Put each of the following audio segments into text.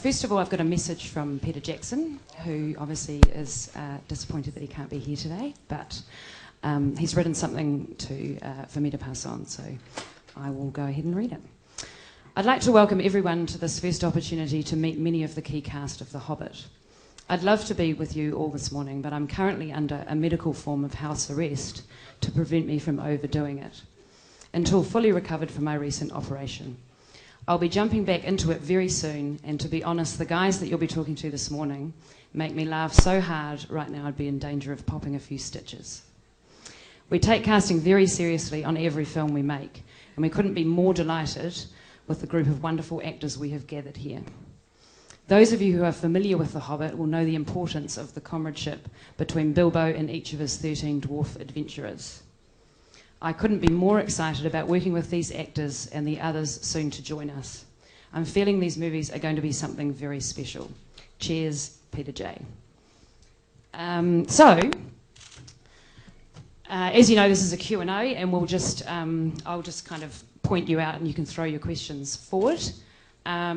First of all, I've got a message from Peter Jackson, who obviously is disappointed that he can't be here today, but he's written something for me to pass on, so I will go ahead and read it. I'd like to welcome everyone to this first opportunity to meet many of the key cast of The Hobbit. I'd love to be with you all this morning, but I'm currently under a medical form of house arrest to prevent me from overdoing it, until fully recovered from my recent operation. I'll be jumping back into it very soon, and to be honest, the guys that you'll be talking to this morning make me laugh so hard right now I'd be in danger of popping a few stitches. We take casting very seriously on every film we make, and we couldn't be more delighted with the group of wonderful actors we have gathered here. Those of you who are familiar with The Hobbit will know the importance of the comradeship between Bilbo and each of his 13 dwarf adventurers. I couldn't be more excited about working with these actors and the others soon to join us. I'm feeling these movies are going to be something very special. Cheers, Peter J. As you know, this is a Q&A, and I'll just kind of point you out and you can throw your questions forward. I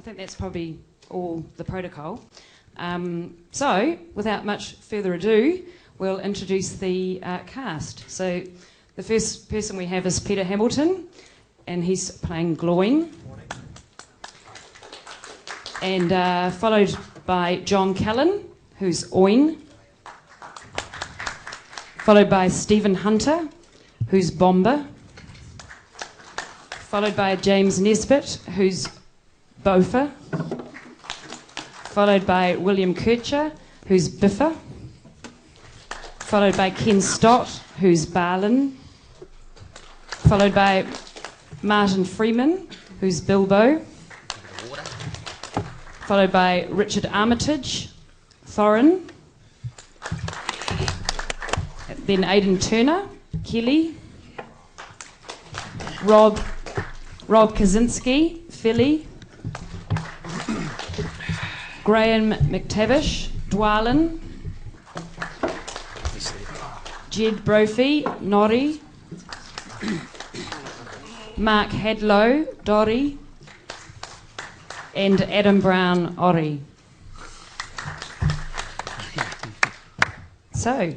think that's probably all the protocol. So, without much further ado, we'll introduce the cast. So the first person we have is Peter Hamilton, and he's playing Gloin. And followed by John Callan, who's Oin. Followed by Stephen Hunter, who's Bomber. Followed by James Nesbitt, who's Bofa. Followed by William Kircher, who's Biffa. Followed by Ken Stott, who's Balin. Followed by Martin Freeman, who's Bilbo. Followed by Richard Armitage, Thorin. Then Aidan Turner, Kelly. Rob Kaczynski, Philly. Graham McTavish, Dwalin. Jed Brophy, Nori. Mark Hadlow, Dori. And Adam Brown, Ori. So,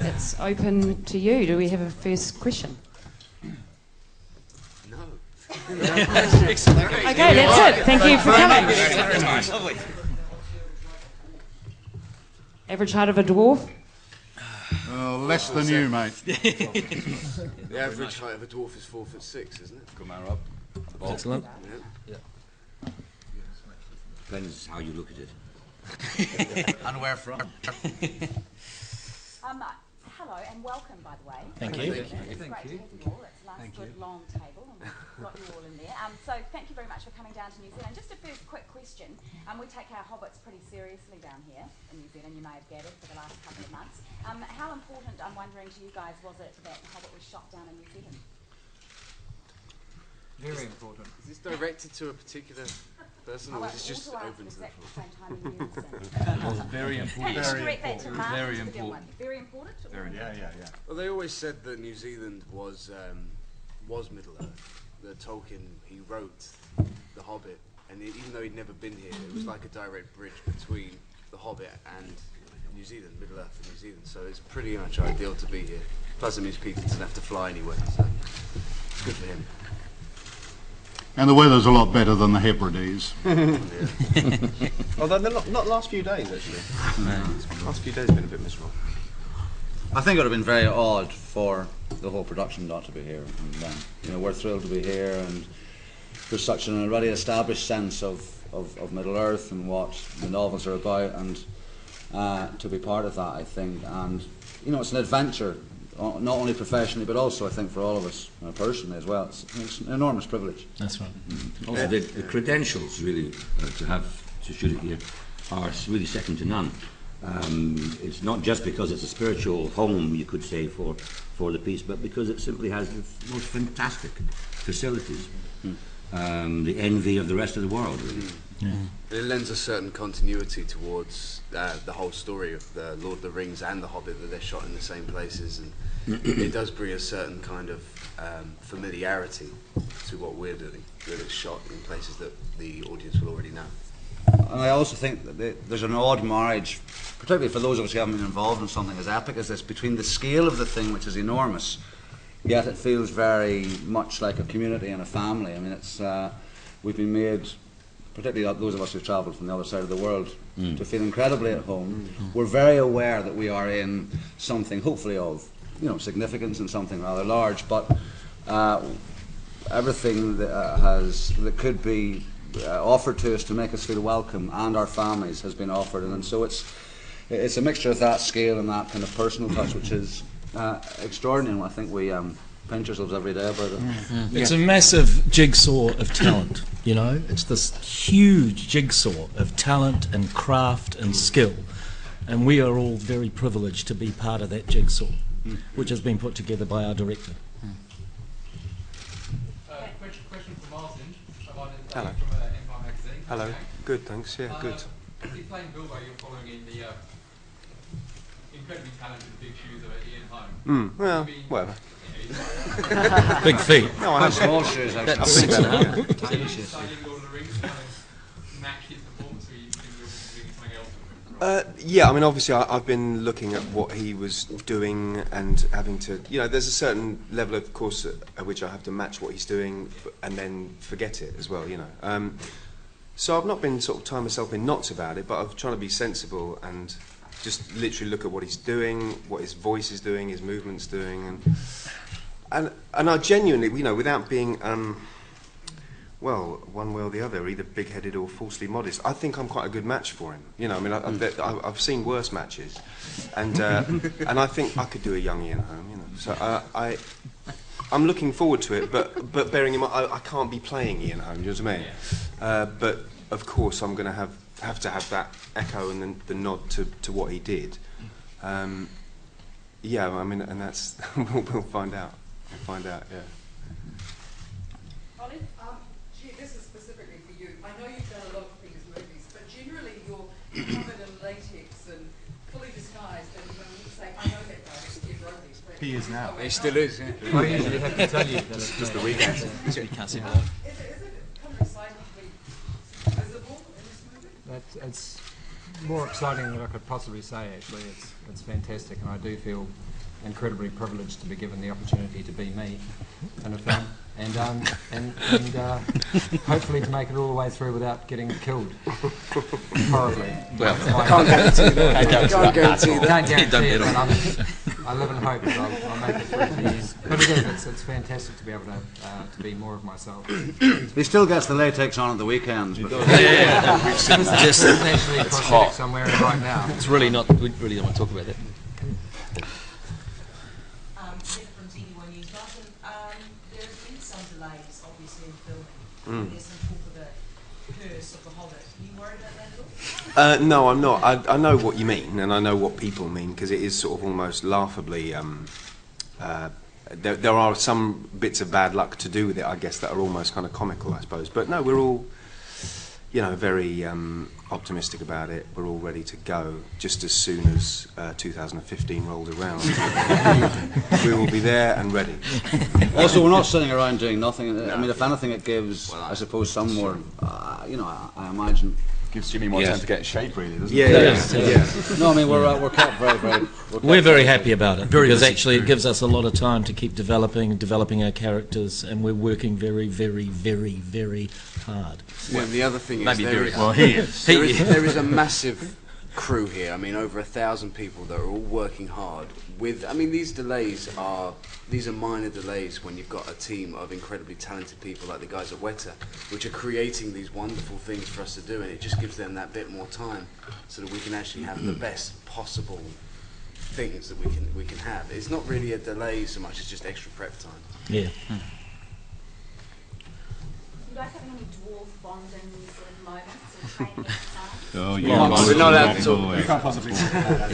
it's open to you. Do we have a first question? No. Excellent. Okay, that's it. Thank you for coming. Lovely. Average height of a dwarf? Less than you, mate. The average height of a dwarf is 4'6", isn't it? Good man, Rob. Excellent. Yeah. Depends how you look at it. And where from? Hello and welcome, by the way. Thank you. It's great to have you all. It's a nice, good, long table, and we've got you all in there. So thank you very much for coming down to New Zealand. Just a first quick question. We take our hobbits pretty seriously down here in New Zealand. You may have gathered for the last couple of months. How important, I'm wondering to you guys, was it that Hobbit was shot down in New Zealand? Very important. Is this directed to a particular person, or is this just open to the exactly floor? the same time in unison. Very important. Perhaps direct that to Mark. Very who's the other one. important. Very important? Yeah. Well, they always said that New Zealand was Middle Earth. That Tolkien, he wrote The Hobbit, and even though he'd never been here, it was like a direct bridge between The Hobbit and New Zealand, Middle Earth and New Zealand. So it's pretty much ideal to be here. Plus, it means Peter doesn't have to fly anywhere, so it's good for him. And the weather's a lot better than the Hebrides. Although not last few days, actually. Last few days have been a bit miserable. I think it would have been very odd for the whole production not to be here. And, we're thrilled to be here, and there's such an already established sense of Middle Earth and what the novels are about, and to be part of that, I think. And, it's an adventure, not only professionally, but also, I think, for all of us personally as well. It's an enormous privilege. That's right. Also, the credentials really to shoot it here are really second to none. It's not just because it's a spiritual home, you could say, for the piece, but because it simply has the most fantastic facilities. The envy of the rest of the world, really. It lends a certain continuity towards the whole story of the Lord of the Rings and the Hobbit, that they're shot in the same places, and it does bring a certain kind of familiarity to what we're doing, that it's shot in places that the audience will already know. And I also think that there's an odd marriage, particularly for those of us who haven't been involved in something as epic as this, between the scale of the thing, which is enormous, yet it feels very much like a community and a family. I mean, it's we've been made, particularly those of us who've travelled from the other side of the world, to feel incredibly at home. We're very aware that we are in something, hopefully of significance and something rather large, but everything that could be offered to us to make us feel welcome, and our families, has been offered, and so it's a mixture of that scale and that kind of personal touch, which is extraordinary. I think we pinch ourselves every day about it. It's a massive jigsaw of talent, It's this huge jigsaw of talent and craft and skill, and we are all very privileged to be part of that jigsaw, which has been put together by our director. Question for Martin. Hello. From Empire Magazine. Hello. Okay. Good, thanks. Yeah, good. You're playing Bilbo, you're following in the incredibly talented big shoes of Ian Holm. Well, whatever. Big feet. No, I have Small shoes, actually. That's 6.5. Tiny shoes. Lord of the Rings kind of match his performance, or you think you're doing something else? Yeah, I mean, obviously, I've been looking at what he was doing and having to, there's a certain level, of course, at which I have to match what he's doing and then forget it as well, So I've not been sort of tying myself in knots about it, but I'm trying to be sensible and just literally look at what he's doing, what his voice is doing, his movements doing, and I genuinely, without being, one way or the other, either big-headed or falsely modest, I think I'm quite a good match for him. I've seen worse matches, and I think I could do a young Ian Holm. So I'm looking forward to it, but bearing in mind I can't be playing Ian Holm. You know what I mean? Yeah. But of course I'm going to have to have that echo and the nod to what he did. Yeah, I mean, and that's we'll find out. We'll find out. Yeah. Ollie, this is specifically for you. I know you've done a lot of Peter's movies, but generally you're covered in latex and fully disguised, and when you say, I know that guy, it's Steve Roby. He is now. He still is, yeah. I usually have to tell you that it's just the weekend. You can't see that. Is it kind of exciting to be visible in this movie? It's more exciting than I could possibly say, actually. It's fantastic, and I do feel incredibly privileged to be given the opportunity to be me in a film, and hopefully to make it all the way through without getting killed horribly. Well, can't guarantee that. Can't guarantee it, but I live in hope that I'll make it through. But again, it's fantastic to be able to be more of myself. He still gets the latex on at the weekends. But It's actually prosthetic somewhere right now. It's really not. We really don't want to talk about that. From TV1 News. Martin, there have been some delays, obviously, in filming. There's some talk of a curse of the Hobbit. Are you worried about that at all? No, I'm not. I know what you mean, and I know what people mean, because it is sort of almost laughably. There are some bits of bad luck to do with it, I guess, that are almost kind of comical, I suppose. But no, we're all, very optimistic about it. We're all ready to go just as soon as 2015 rolls around. We will be there and ready. Also, we're not sitting around doing nothing. I mean, if anything, it gives, I suppose, some more. I imagine. Gives Jimmy more time to get in shape, really, doesn't it? Yeah. No, I mean, we're kept very. We're very happy about it, because actually it gives us a lot of time to keep developing our characters, and we're working very, very, very, very hard. Well, the other thing is, Maybe very hard. he is. There is a massive crew here. I mean, over 1,000 people that are all working hard. These delays are minor delays when you've got a team of incredibly talented people like the guys at Weta, which are creating these wonderful things for us to do, and it just gives them that bit more time so that we can actually have the best possible things that we can have. It's not really a delay so much; it's just extra prep time. Yeah. You guys having any dwarf bonding sort of moments or training exercise? Oh, we're not allowed to talk. You can't possibly say that.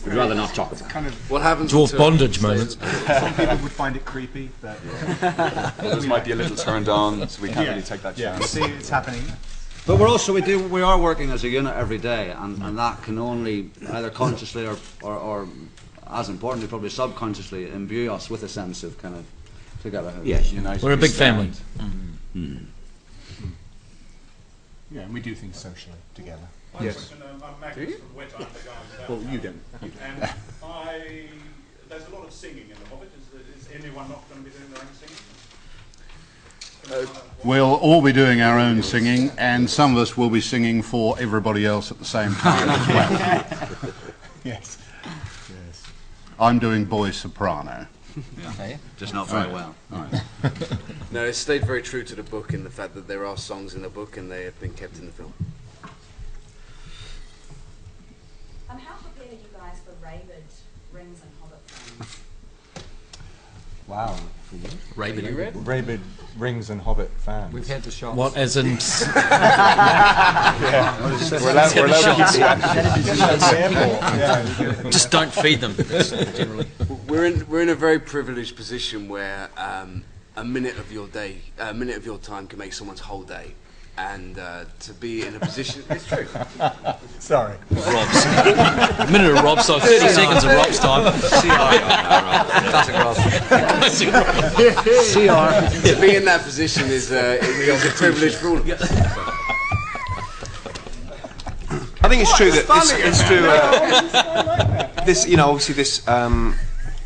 We'd rather not talk about Kind of, What happens? Dwarf bondage moments. some people would find it creepy, but others might be a little turned on, so we can't really take that chance. See, it's happening. But we are working as a unit every day, and that can only either consciously or as importantly, probably subconsciously, imbue us with a sense of kind of together. Yes, we're a big family. Yeah, and we do things socially together. Yes. Do you? Well, you don't. And there's a lot of singing in The Hobbit. Is anyone not going to be doing their own singing? We'll all be doing our own singing, and some of us will be singing for everybody else at the same time as well. Yes. I'm doing boy soprano. Yeah. Just not very well. Right. No, it stayed very true to the book in the fact that there are songs in the book and they have been kept in the film. How prepared are you guys for Rabid, Rings and Hobbit films? Wow. Rabid Rings and Hobbit fans. We've had the shots. What, as in... We're allowed to keep Just don't feed them, generally. We're in a very privileged position where a minute of your time can make someone's whole day. And to be in a position, it's true. Sorry. Rob's. A minute of Rob's time, 30 seconds of Rob's time. Classic Rob. CR. To be in that position is a privilege for all of us. I think it's true that it's true. This, obviously, this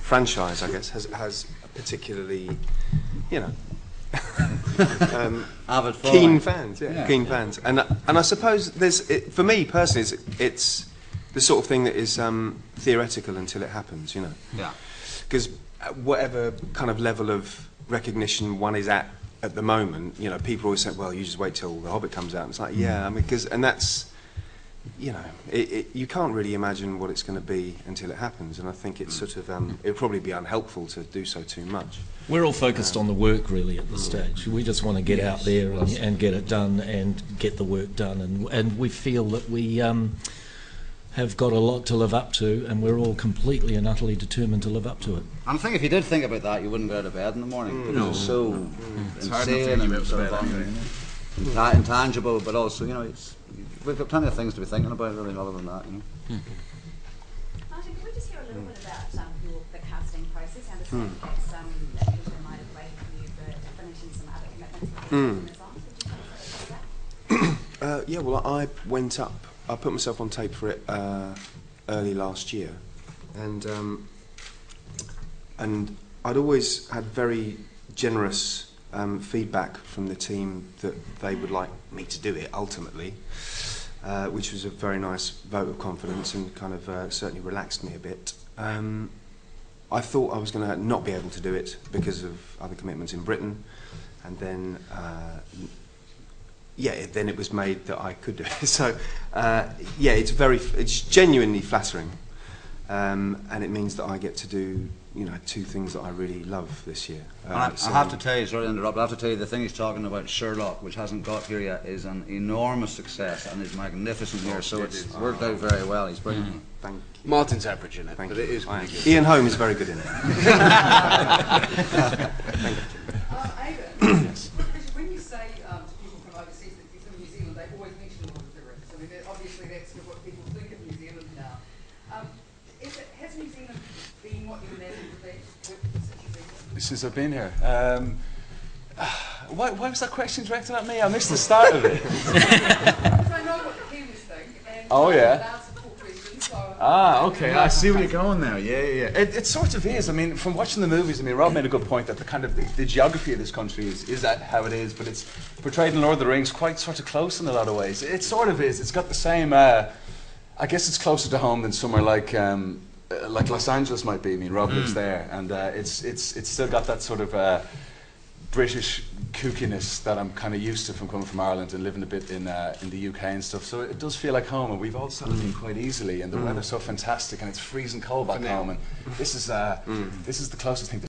franchise, I guess, has a particularly, avid keen fans, keen fans, and I suppose for me personally, it's the sort of thing that is theoretical until it happens, Yeah. Because whatever kind of level of recognition one is at the moment, people always say, well, you just wait till The Hobbit comes out, and it's like, yeah, I mean, and that's, you can't really imagine what it's going to be until it happens, and I think it's sort of, it'd probably be unhelpful to do so too much. We're all focused on the work, really, at this stage. We just want to get out there and get it done and get the work done, and we feel that we have got a lot to live up to, and we're all completely and utterly determined to live up to it. I think if you did think about that, you wouldn't go out of bed in the morning. Because it's so insane and sort of intangible, but also, we've got plenty of things to be thinking about, really, other than that. Martin, can we just hear a little bit about the casting process? I understand that Peter might have waited for you for finishing some other commitments before taking this on. Could you tell us a bit about that? Yeah, well, I put myself on tape for it early last year, and I'd always had very generous feedback from the team that they would like me to do it ultimately, which was a very nice vote of confidence and kind of certainly relaxed me a bit. I thought I was going to not be able to do it because of other commitments in Britain, and then then it was made that I could do it. So it's genuinely flattering, and it means that I get to do two things that I really love this year. I have to tell you, sorry to interrupt, I have to tell you the thing he's talking about, Sherlock, which hasn't got here yet, is an enormous success and is magnificent here, so it's worked out very well. He's brilliant. Thank you. Martin's average in it, but it is pretty good. Ian Holm is very good in it. Aidan, when you say to people from overseas that you're from New Zealand, they always mention Lord of the Rings. I mean, obviously that's sort of what people think of New Zealand now. Has New Zealand been what you imagined it would be since you've been here? Since I've been here. Why was that question directed at me? I missed the start of it. Because I know what the Kiwis think, and Oh, yeah. allowed support questions, so Okay, I see where you're going now. Yeah. It sort of is. I mean, from watching the movies, Rob made a good point that the kind of the geography of this country is that how it is, but it's portrayed in Lord of the Rings quite sort of close in a lot of ways. It sort of is. It's got the same. I guess it's closer to home than somewhere like Los Angeles might be. I mean, Rob lives there, and it's still got that sort of British kookiness that I'm kind of used to from coming from Ireland and living a bit in the UK and stuff. So it does feel like home, and we've all settled in quite easily, and the weather's so fantastic, and it's freezing cold back home, and this is the closest thing to